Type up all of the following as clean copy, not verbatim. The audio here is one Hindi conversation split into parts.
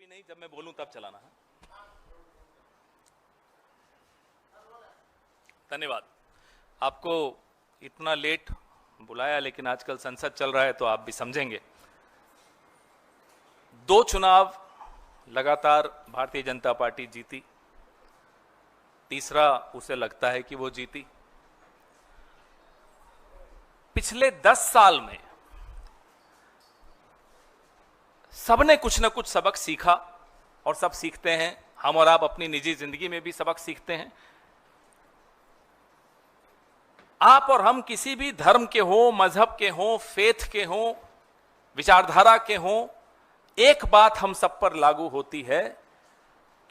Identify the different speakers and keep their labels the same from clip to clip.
Speaker 1: अभी नहीं, जब मैं बोलूं तब चलाना है। धन्यवाद। आपको इतना लेट बुलाया, लेकिन आजकल संसद चल रहा है तो आप भी समझेंगे। 2 चुनाव लगातार भारतीय जनता पार्टी जीती, तीसरा उसे लगता है कि वो जीती। पिछले 10 साल में सबने कुछ न कुछ सबक सीखा और सब सीखते हैं। हम और आप अपनी निजी जिंदगी में भी सबक सीखते हैं। आप और हम किसी भी धर्म के हों, मजहब के हों, फेथ के हों, विचारधारा के हों, एक बात हम सब पर लागू होती है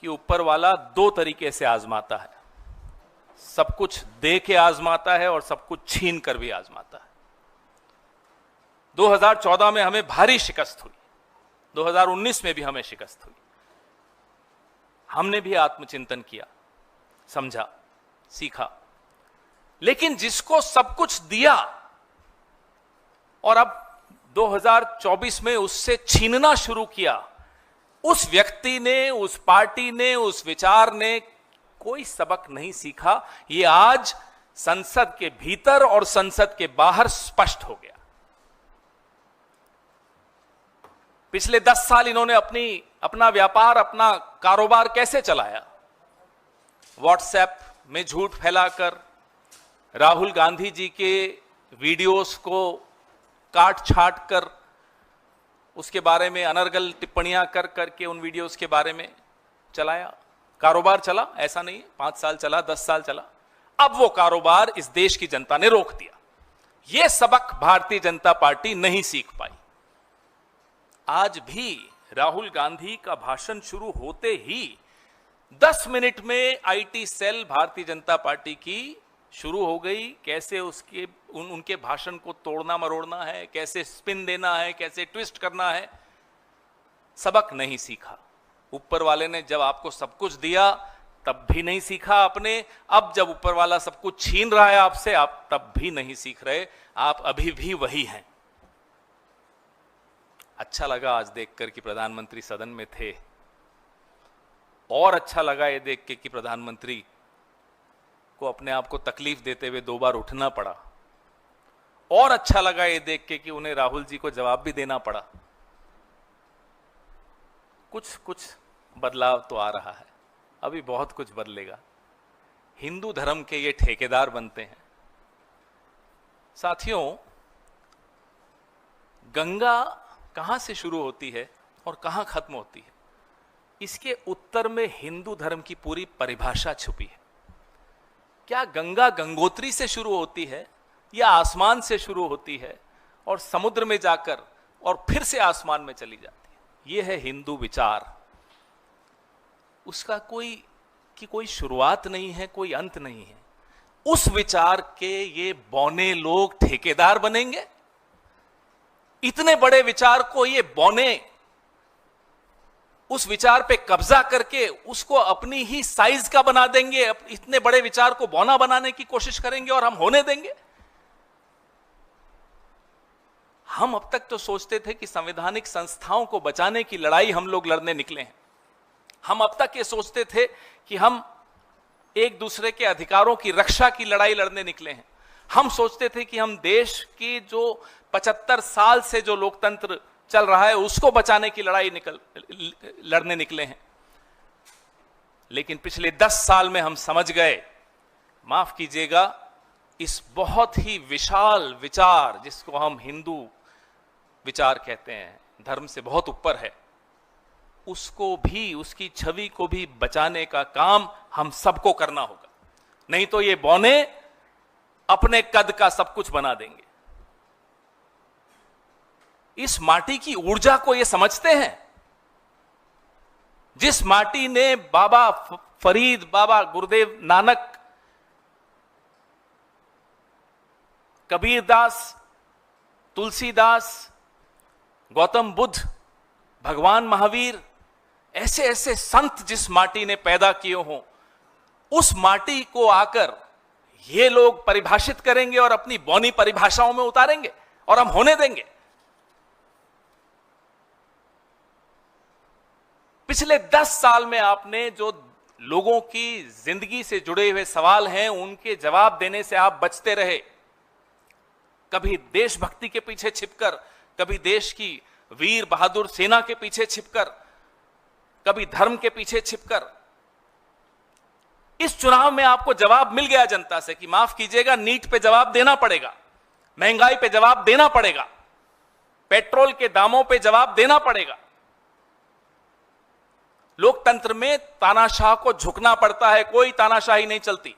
Speaker 1: कि ऊपर वाला 2 तरीके से आजमाता है। सब कुछ दे के आजमाता है और सब कुछ छीन कर भी आजमाता है। 2014 में हमें भारी शिकस्त हुई, 2019 में भी हमें शिकस्त हुई। हमने भी आत्मचिंतन किया, समझा, सीखा। लेकिन जिसको सब कुछ दिया और अब 2024 में उससे छीनना शुरू किया, उस व्यक्ति ने, उस पार्टी ने, उस विचार ने कोई सबक नहीं सीखा। ये आज संसद के भीतर और संसद के बाहर स्पष्ट हो गया। पिछले 10 साल इन्होंने अपना व्यापार, अपना कारोबार कैसे चलाया? व्हाट्सएप में झूठ फैलाकर, राहुल गांधी जी के वीडियोस को काट छाट कर, उसके बारे में अनर्गल टिप्पणियां कर करके उन वीडियोस के बारे में चलाया। कारोबार चला, ऐसा नहीं है 5 साल चला, 10 साल चला। अब वो कारोबार इस देश की जनता ने रोक दिया। ये सबक भारतीय जनता पार्टी नहीं सीख पाई। आज भी राहुल गांधी का भाषण शुरू होते ही 10 मिनट में IT cell Bharatiya Janata party की शुरू हो गई। कैसे उनके भाषण को तोड़ना मरोड़ना है, कैसे स्पिन देना है, कैसे ट्विस्ट करना है, सबक नहीं सीखा। ऊपर वाले ने जब आपको सब कुछ दिया तब भी नहीं सीखा आपने। अब जब ऊपर वाला सब कुछ छीन रहा है आपसे, आप तब भी नहीं सीख रहे। आप अभी भी वही हैं। अच्छा लगा आज देखकर कि प्रधानमंत्री सदन में थे, और अच्छा लगा ये देख के कि प्रधानमंत्री को अपने आप को तकलीफ देते हुए 2 बार उठना पड़ा, और अच्छा लगा ये देख के कि उन्हें राहुल जी को जवाब भी देना पड़ा। कुछ बदलाव तो आ रहा है, अभी बहुत कुछ बदलेगा। हिंदू धर्म के ये ठेकेदार बनते हैं। साथियों, गंगा कहां से शुरू होती है और कहां खत्म होती है, इसके उत्तर में हिंदू धर्म की पूरी परिभाषा छुपी है। क्या गंगा गंगोत्री से शुरू होती है या आसमान से शुरू होती है और समुद्र में जाकर और फिर से आसमान में चली जाती है? यह है हिंदू विचार। उसका कोई शुरुआत नहीं है, कोई अंत नहीं है। उस विचार के ये बौने लोग ठेकेदार बनेंगे। इतने बड़े विचार को ये बौने उस विचार पे कब्जा करके उसको अपनी ही साइज का बना देंगे। इतने बड़े विचार को बौना बनाने की कोशिश करेंगे और हम होने देंगे? हम अब तक तो सोचते थे कि संवैधानिक संस्थाओं को बचाने की लड़ाई हम लोग लड़ने निकले हैं। हम अब तक ये सोचते थे कि हम एक दूसरे के अधिकारों की रक्षा की लड़ाई लड़ने निकले हैं। हम सोचते थे कि हम देश की जो 75 साल से जो लोकतंत्र चल रहा है उसको बचाने की लड़ाई लड़ने निकले हैं। लेकिन पिछले 10 साल में हम समझ गए, माफ कीजिएगा, इस बहुत ही विशाल विचार जिसको हम हिंदू विचार कहते हैं, धर्म से बहुत ऊपर है, उसको भी, उसकी छवि को भी बचाने का काम हम सबको करना होगा। नहीं तो ये बौने अपने कद का सब कुछ बना देंगे। इस माटी की ऊर्जा को ये समझते हैं। जिस माटी ने बाबा फरीद, बाबा गुरुदेव नानक, कबीरदास, तुलसीदास, गौतम बुद्ध, भगवान महावीर, ऐसे ऐसे संत जिस माटी ने पैदा किए हों, उस माटी को आकर ये लोग परिभाषित करेंगे और अपनी बौनी परिभाषाओं में उतारेंगे और हम होने देंगे। पिछले 10 साल में आपने जो लोगों की जिंदगी से जुड़े हुए सवाल हैं उनके जवाब देने से आप बचते रहे। कभी देशभक्ति के पीछे छिपकर, कभी देश की वीर बहादुर सेना के पीछे छिपकर, कभी धर्म के पीछे छिपकर। इस चुनाव में आपको जवाब मिल गया जनता से कि माफ कीजिएगा, नीट पे जवाब देना पड़ेगा, महंगाई पे जवाब देना पड़ेगा, पेट्रोल के दामों पे जवाब देना पड़ेगा। लोकतंत्र में तानाशाह को झुकना पड़ता है, कोई तानाशाही नहीं चलती।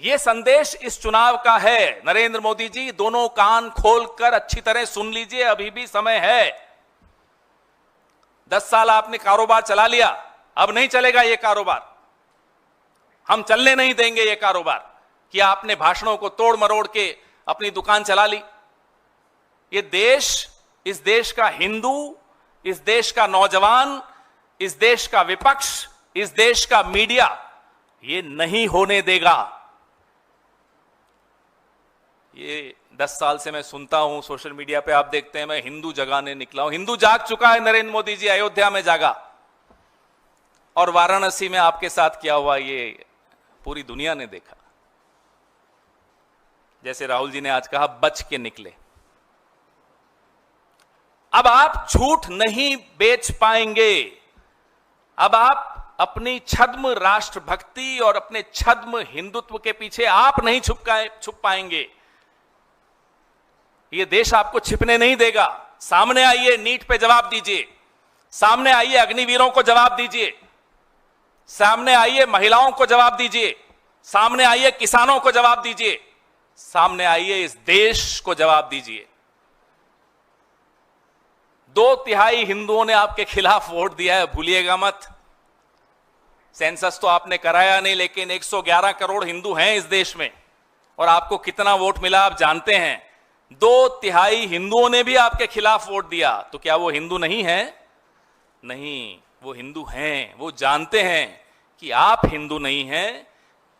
Speaker 1: यह संदेश इस चुनाव का है। नरेंद्र मोदी जी, दोनों कान खोलकर अच्छी तरह सुन लीजिए, अभी भी समय है। 10 साल आपने कारोबार चला लिया, अब नहीं चलेगा यह कारोबार। हम चलने नहीं देंगे यह कारोबार कि आपने भाषणों को तोड़ मरोड़ के अपनी दुकान चला ली। यह देश, इस देश का हिंदू, इस देश का नौजवान, इस देश का विपक्ष, इस देश का मीडिया ये नहीं होने देगा। ये 10 साल से मैं सुनता हूं, सोशल मीडिया पे आप देखते हैं, मैं हिंदू जगाने निकला हूं। हिंदू जाग चुका है नरेंद्र मोदी जी, अयोध्या में जागा और वाराणसी में आपके साथ क्या हुआ ये पूरी दुनिया ने देखा। जैसे राहुल जी ने आज कहा, बच के निकले। अब आप झूठ नहीं बेच पाएंगे। अब आप अपनी छद्म राष्ट्रभक्ति और अपने छद्म हिंदुत्व के पीछे आप नहीं छुप पाएंगे। यह देश आपको छिपने नहीं देगा। सामने आइए, नीट पे जवाब दीजिए। सामने आइए, अग्निवीरों को जवाब दीजिए। सामने आइए, महिलाओं को जवाब दीजिए। सामने आइए, किसानों को जवाब दीजिए। सामने आइए, इस देश को जवाब दीजिए। 2/3 हिंदुओं ने आपके खिलाफ वोट दिया है, भूलिएगा मत। सेंसस तो आपने कराया नहीं, लेकिन 111 करोड़ हिंदू हैं इस देश में, और आपको कितना वोट मिला आप जानते हैं। 2/3 हिंदुओं ने भी आपके खिलाफ वोट दिया, तो क्या वो हिंदू नहीं है? नहीं, वो हिंदू हैं। वो जानते हैं कि आप हिंदू नहीं हैं।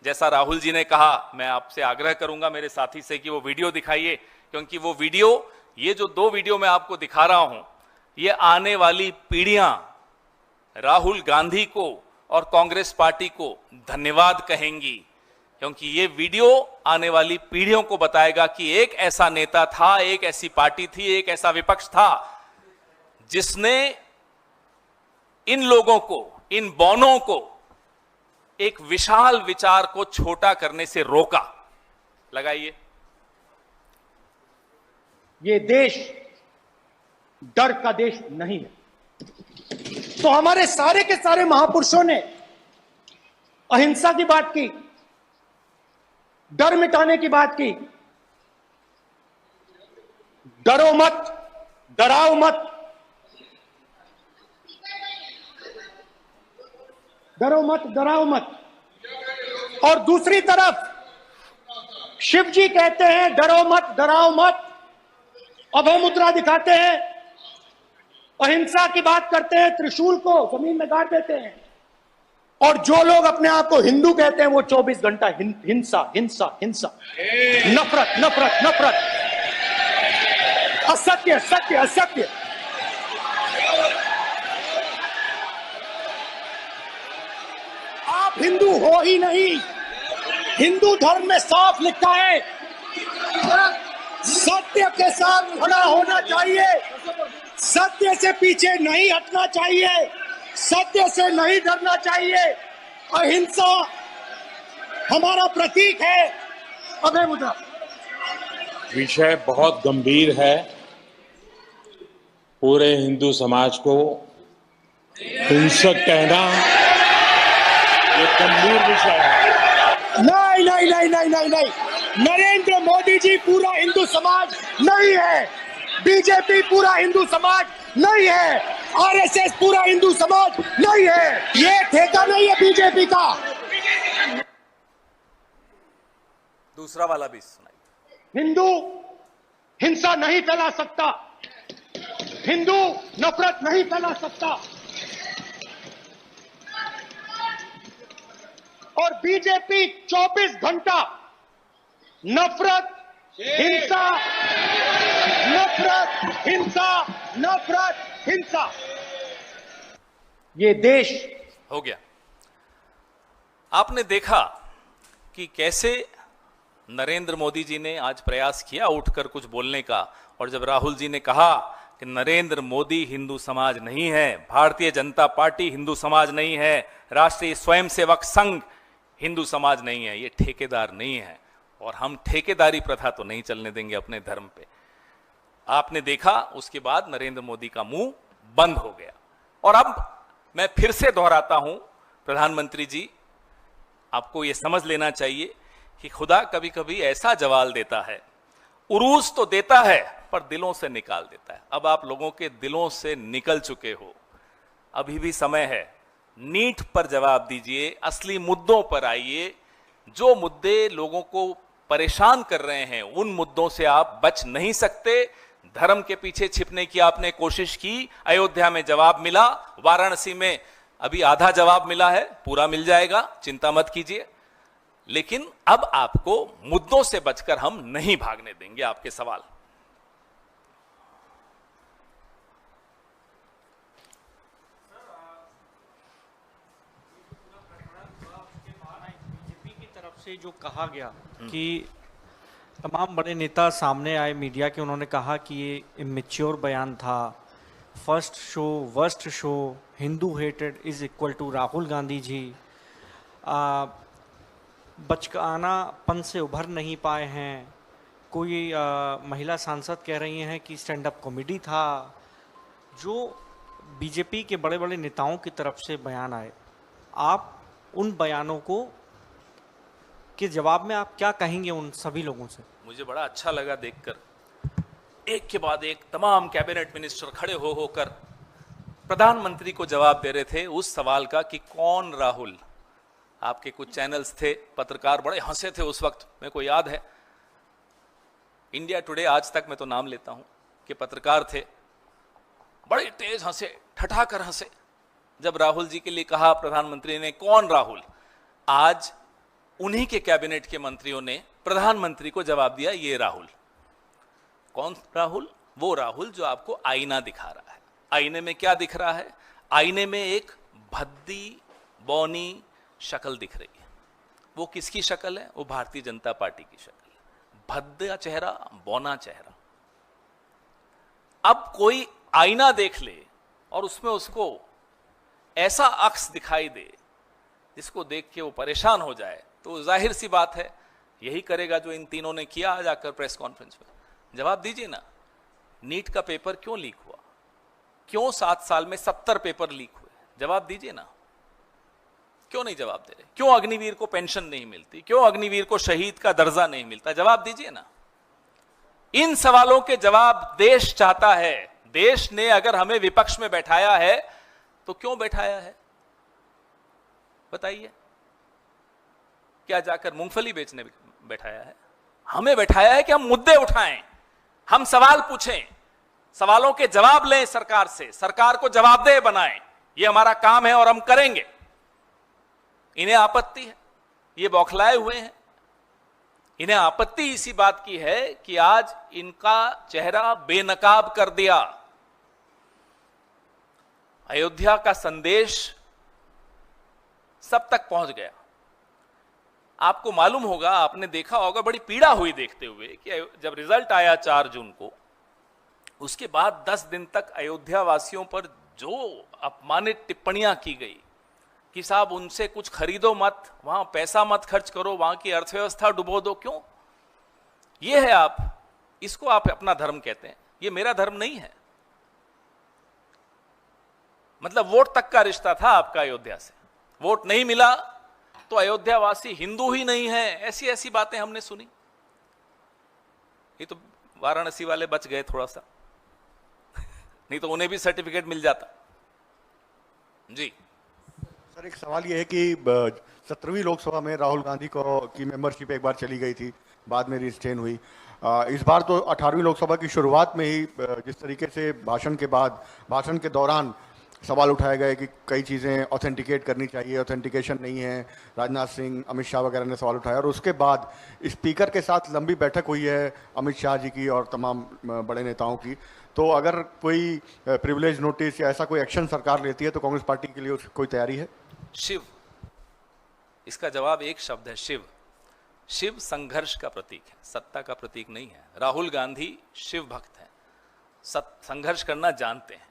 Speaker 1: जैसा राहुल जी ने कहा, मैं आपसे आग्रह करूंगा मेरे साथी से कि वो वीडियो दिखाइए, क्योंकि वो वीडियो, ये जो 2 वीडियो मैं आपको दिखा रहा हूं, ये आने वाली पीढ़ियां राहुल गांधी को और कांग्रेस पार्टी को धन्यवाद कहेंगी, क्योंकि ये वीडियो आने वाली पीढ़ियों को बताएगा कि एक ऐसा नेता था, एक ऐसी पार्टी थी, एक ऐसा विपक्ष था जिसने इन लोगों को, इन बौनों को एक विशाल विचार को छोटा करने से रोका। लगाइए।
Speaker 2: ये देश डर का देश नहीं है। तो हमारे सारे के सारे महापुरुषों ने अहिंसा की बात की, डर मिटाने की बात की। डरो मत, डराओ मत, डरो मत, डराओ मत। और दूसरी तरफ शिव जी कहते हैं डरो मत, डराओ मत, अभय मुद्रा दिखाते हैं, अहिंसा की बात करते हैं, त्रिशूल को जमीन में गाड़ देते हैं। और जो लोग अपने आप को हिंदू कहते हैं वो 24 घंटा हिंसा हिंसा हिंसा, नफरत नफरत नफरत, असत्य सत्य असत्य। आप हिंदू हो ही नहीं। हिंदू धर्म में साफ लिखा है, सत्य के साथ खड़ा होना चाहिए, सत्य से पीछे नहीं हटना चाहिए, सत्य से नहीं डरना चाहिए। अहिंसा हमारा प्रतीक है। अभय मुद्रा।
Speaker 3: विषय बहुत गंभीर है। पूरे हिंदू समाज को हिंसक कहना ये गंभीर विषय है।
Speaker 2: नहीं नहीं नहीं नहीं नहीं नहीं, नरेंद्र मोदी जी पूरा हिंदू समाज नहीं है, बीजेपी पूरा हिंदू समाज नहीं है, आरएसएस पूरा हिंदू समाज नहीं है, ये ठेका नहीं है बीजेपी का।
Speaker 1: दूसरा वाला भी सुनाइए।
Speaker 2: हिंदू हिंसा नहीं फैला सकता, हिंदू नफरत नहीं फैला सकता, और बीजेपी 24 घंटा नफरत हिंसा नफरत हिंसा नफरत हिंसा। ये देश
Speaker 1: हो गया। आपने देखा कि कैसे नरेंद्र मोदी जी ने आज प्रयास किया उठकर कुछ बोलने का, और जब राहुल जी ने कहा कि नरेंद्र मोदी हिंदू समाज नहीं है, भारतीय जनता पार्टी हिंदू समाज नहीं है, राष्ट्रीय स्वयंसेवक संघ हिंदू समाज नहीं है, ये ठेकेदार नहीं है, और हम ठेकेदारी प्रथा तो नहीं चलने देंगे अपने धर्म पे। आपने देखा उसके बाद नरेंद्र मोदी का मुंह बंद हो गया। और अब मैं फिर से दोहराता हूं, प्रधानमंत्री जी आपको यह समझ लेना चाहिए कि खुदा कभी कभी ऐसा जवाल देता है, उरूस तो देता है पर दिलों से निकाल देता है। अब आप लोगों के दिलों से निकल चुके हो, अभी भी समय है, नीट पर जवाब दीजिए, असली मुद्दों पर आइए। जो मुद्दे लोगों को परेशान कर रहे हैं उन मुद्दों से आप बच नहीं सकते। धर्म के पीछे छिपने की आपने कोशिश की, अयोध्या में जवाब मिला, वाराणसी में अभी आधा जवाब मिला है, पूरा मिल जाएगा, चिंता मत कीजिए। लेकिन अब आपको मुद्दों से बचकर हम नहीं भागने देंगे आपके सवाल।
Speaker 4: बीजेपी की तरफ से जो कहा गया कि तमाम बड़े नेता सामने आए मीडिया के, उन्होंने कहा कि ये इमेच्योर बयान था, first show worst show, Hindu hated is equal to Rahul Gandhi ji, बचकानापन से उभर नहीं पाए हैं। कोई महिला सांसद कह रही हैं कि स्टैंड अप कॉमेडी था। जो बीजेपी के बड़े बड़े नेताओं की तरफ से बयान आए, आप उन बयानों को के जवाब में आप क्या कहेंगे उन सभी लोगों से?
Speaker 1: मुझे बड़ा अच्छा लगा देखकर, एक के बाद एक तमाम कैबिनेट मिनिस्टर खड़े हो होकर प्रधानमंत्री को जवाब दे रहे थे उस सवाल का कि कौन राहुल। आपके कुछ चैनल्स थे, पत्रकार बड़े हंसे थे उस वक्त, मेरे को याद है, इंडिया टुडे, आज तक मैं तो नाम लेता हूं, कि पत्रकार थे, बड़े तेज हंसे, ठठाकर हंसे जब राहुल जी के लिए कहा प्रधानमंत्री ने कौन राहुल। आज उन्हीं के कैबिनेट के मंत्रियों ने प्रधानमंत्री को जवाब दिया ये राहुल। कौन राहुल? वो राहुल जो आपको आईना दिखा रहा है। आईने में क्या दिख रहा है? आईने में एक भद्दी बौनी शक्ल दिख रही है। वो किसकी शक्ल है? वो भारतीय जनता पार्टी की शक्ल है। भद्दा चेहरा, बौना चेहरा। अब कोई आईना देख ले और उसमें उसको ऐसा अक्स दिखाई दे जिसको देख के वो परेशान हो जाए, तो जाहिर सी बात है यही करेगा जो इन तीनों ने किया आज आकर प्रेस कॉन्फ्रेंस में। जवाब दीजिए ना, नीट का पेपर क्यों लीक हुआ? क्यों 7 साल में 70 पेपर लीक हुए? जवाब दीजिए ना, क्यों नहीं जवाब दे रहे? क्यों अग्निवीर को पेंशन नहीं मिलती? क्यों अग्निवीर को शहीद का दर्जा नहीं मिलता? जवाब दीजिए ना। इन सवालों के जवाब देश चाहता है। देश ने अगर हमें विपक्ष में बैठाया है तो क्यों बैठाया है बताइए? क्या जाकर मूंगफली बेचने बैठाया है? हमें बैठाया है कि हम मुद्दे उठाएं, हम सवाल पूछें, सवालों के जवाब लें सरकार से, सरकार को जवाबदेह बनाएं। ये हमारा काम है और हम करेंगे। इन्हें आपत्ति है, ये बौखलाए हुए हैं। इन्हें आपत्ति इसी बात की है कि आज इनका चेहरा बेनकाब कर दिया। अयोध्या का संदेश सब तक पहुंच गया। आपको मालूम होगा, आपने देखा होगा, बड़ी पीड़ा हुई देखते हुए कि जब रिजल्ट आया 4 जून को, उसके बाद 10 दिन तक अयोध्या वासियों पर जो अपमानित टिप्पणियां की गई कि साहब उनसे कुछ खरीदो मत, वहां पैसा मत खर्च करो, वहां की अर्थव्यवस्था डुबो दो। क्यों? ये है आप, इसको आप अपना धर्म कहते हैं। ये मेरा धर्म नहीं है। मतलब वोट तक का रिश्ता था आपका अयोध्या से, वोट नहीं मिला तो अयोध्या वासी हिंदू ही नहीं है, ऐसी ऐसी बातें हमने सुनी। ये तो वाराणसी वाले बच गए थोड़ा सा, नहीं तो उन्हें भी सर्टिफिकेट मिल जाता। जी
Speaker 5: सर, एक सवाल ये है कि 17वीं लोकसभा में राहुल गांधी की मेंबरशिप एक बार चली गई थी, बाद में रिस्टेन हुई। इस बार तो 18वीं लोकसभा की शुरुआत में ही जिस तरीके से भाषण के दौरान सवाल उठाए गए कि कई चीज़ें ऑथेंटिकेट करनी चाहिए, ऑथेंटिकेशन नहीं है। राजनाथ सिंह, अमित शाह वगैरह ने सवाल उठाया और उसके बाद स्पीकर के साथ लंबी बैठक हुई है अमित शाह जी की और तमाम बड़े नेताओं की। तो अगर कोई प्रिविलेज नोटिस या ऐसा कोई एक्शन सरकार लेती है तो कांग्रेस पार्टी के लिए उसकी कोई तैयारी है?
Speaker 1: शिव, इसका जवाब एक शब्द है, शिव। शिव संघर्ष का प्रतीक है, सत्ता का प्रतीक नहीं है। राहुल गांधी शिव भक्त हैं, संघर्ष करना जानते हैं,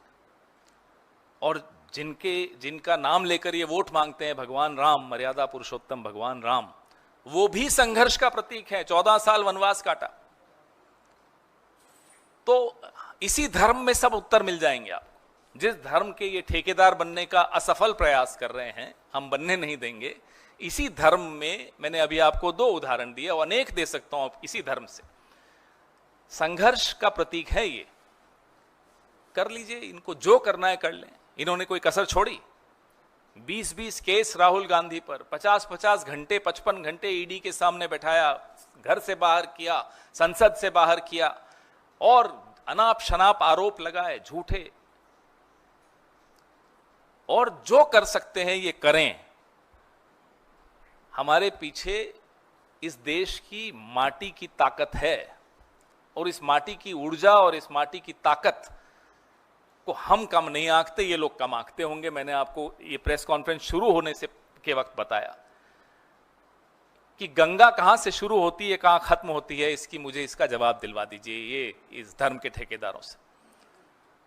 Speaker 1: और जिनका नाम लेकर ये वोट मांगते हैं, भगवान राम, मर्यादा पुरुषोत्तम भगवान राम, वो भी संघर्ष का प्रतीक है। 14 साल वनवास काटा। तो इसी धर्म में सब उत्तर मिल जाएंगे आपको। जिस धर्म के ये ठेकेदार बनने का असफल प्रयास कर रहे हैं, हम बनने नहीं देंगे। इसी धर्म में मैंने अभी आपको 2 उदाहरण दिए और अनेक दे सकता हूं इसी धर्म से। संघर्ष का प्रतीक है ये। कर लीजिए, इनको जो करना है कर लें। इन्होंने कोई कसर छोड़ी? 20-20 केस राहुल गांधी पर, 50-50 घंटे, 55 घंटे ईडी के सामने बैठाया, घर से बाहर किया, संसद से बाहर किया, और अनाप शनाप आरोप लगाए झूठे। और जो कर सकते हैं ये करें। हमारे पीछे इस देश की माटी की ताकत है, और इस माटी की ऊर्जा और इस माटी की ताकत को हम कम नहीं आंकते, ये लोग कम आंकते होंगे। मैंने आपको ये प्रेस कॉन्फ्रेंस शुरू होने से के वक्त बताया कि गंगा कहां से शुरू होती है, कहां खत्म होती है, मुझे इसका जवाब दिलवा दीजिए ये इस धर्म के ठेकेदारों से।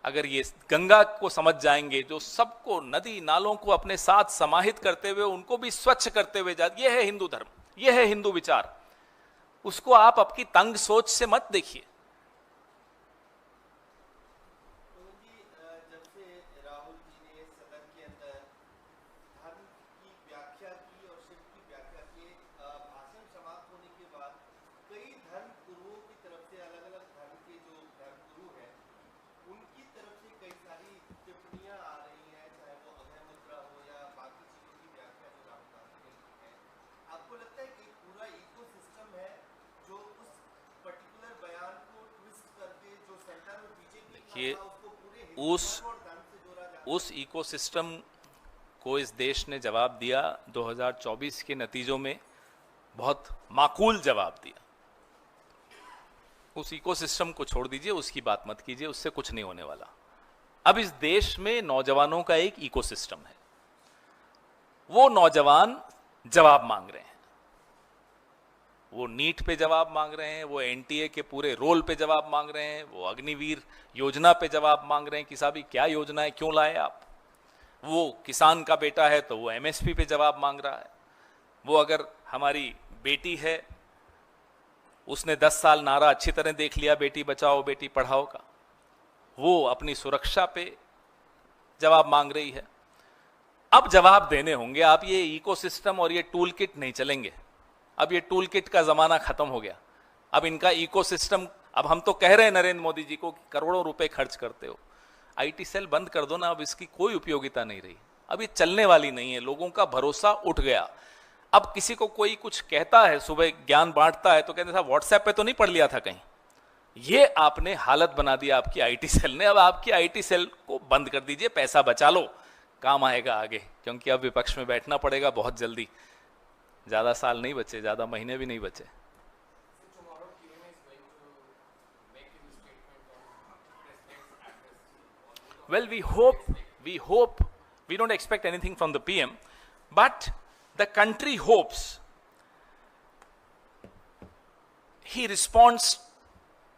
Speaker 1: अगर ये गंगा को समझ जाएंगे, जो सबको, नदी नालों को अपने साथ समाहित करते हुए उनको भी स्वच्छ करते हुए ये है हिंदू धर्म, ये है हिंदू विचार। उसको आप आपकी तंग सोच से मत देखिए। देखिए, उस इकोसिस्टम को इस देश ने जवाब दिया 2024 के नतीजों में, बहुत माकूल जवाब दिया। उस इकोसिस्टम को छोड़ दीजिए, उसकी बात मत कीजिए, उससे कुछ नहीं होने वाला। अब इस देश में नौजवानों का एक इकोसिस्टम है। वो नौजवान जवाब मांग रहे हैं। वो नीट पे जवाब मांग रहे हैं, वो एनटीए के पूरे रोल पे जवाब मांग रहे हैं, वो अग्निवीर योजना पे जवाब मांग रहे हैं कि साहब क्या योजना है, क्यों लाए आप। वो किसान का बेटा है तो वो एमएसपी पे जवाब मांग रहा है। वो अगर हमारी बेटी है, उसने 10 साल नारा अच्छी तरह देख लिया बेटी बचाओ बेटी पढ़ाओ का, वो अपनी सुरक्षा पे जवाब मांग रही है। अब जवाब देने होंगे। आप ये इकोसिस्टम और ये टूल किट नहीं चलेंगे। अब ये टूल किट का जमाना खत्म हो गया। अब इनका इकोसिस्टम, अब हम तो कह रहे हैं नरेंद्र मोदी जी को कि करोड़ों रुपए खर्च करते हो, आईटी सेल बंद कर दो ना, अब इसकी कोई उपयोगिता नहीं रही। अब ये चलने वाली नहीं है। लोगों का भरोसा उठ गया। अब किसी को कोई कुछ कहता है, सुबह ज्ञान बांटता है तो कहते साहब व्हाट्सएप पे तो नहीं पढ़ लिया था कहीं। ये आपने हालत बना दिया आपकी आईटी सेल ने। अब आपकी आईटी सेल को बंद कर दीजिए, पैसा बचा लो, काम आएगा आगे, क्योंकि अब विपक्ष में बैठना पड़ेगा बहुत जल्दी। ज्यादा साल नहीं बचे, ज्यादा महीने भी नहीं बचे। Well, we hope, we don't expect anything from the PM, but the country hopes he responds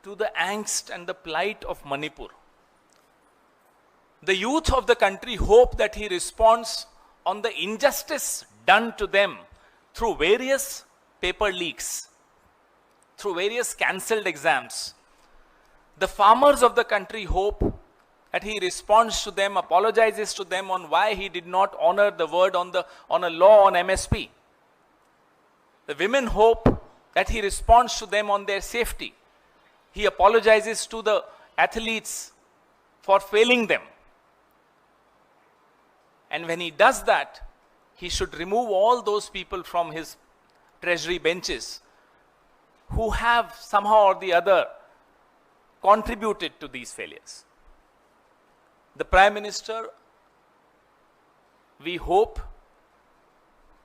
Speaker 1: to the angst and the plight of Manipur. The youth of the country hope that he responds on the injustice done to them through various paper leaks, through various cancelled exams. The farmers of the country hope that he responds to them, apologizes to them on why he did not honor the word on a law on MSP. The women hope that he responds to them on their safety. He apologizes to the athletes for failing them. And when he does that, he should remove all those people from his treasury benches who have somehow or the other contributed to these failures. The Prime Minister we hope,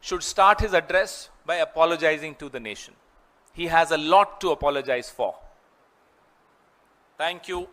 Speaker 1: should start his address by apologizing to the nation. He has a lot to apologize for. Thank you.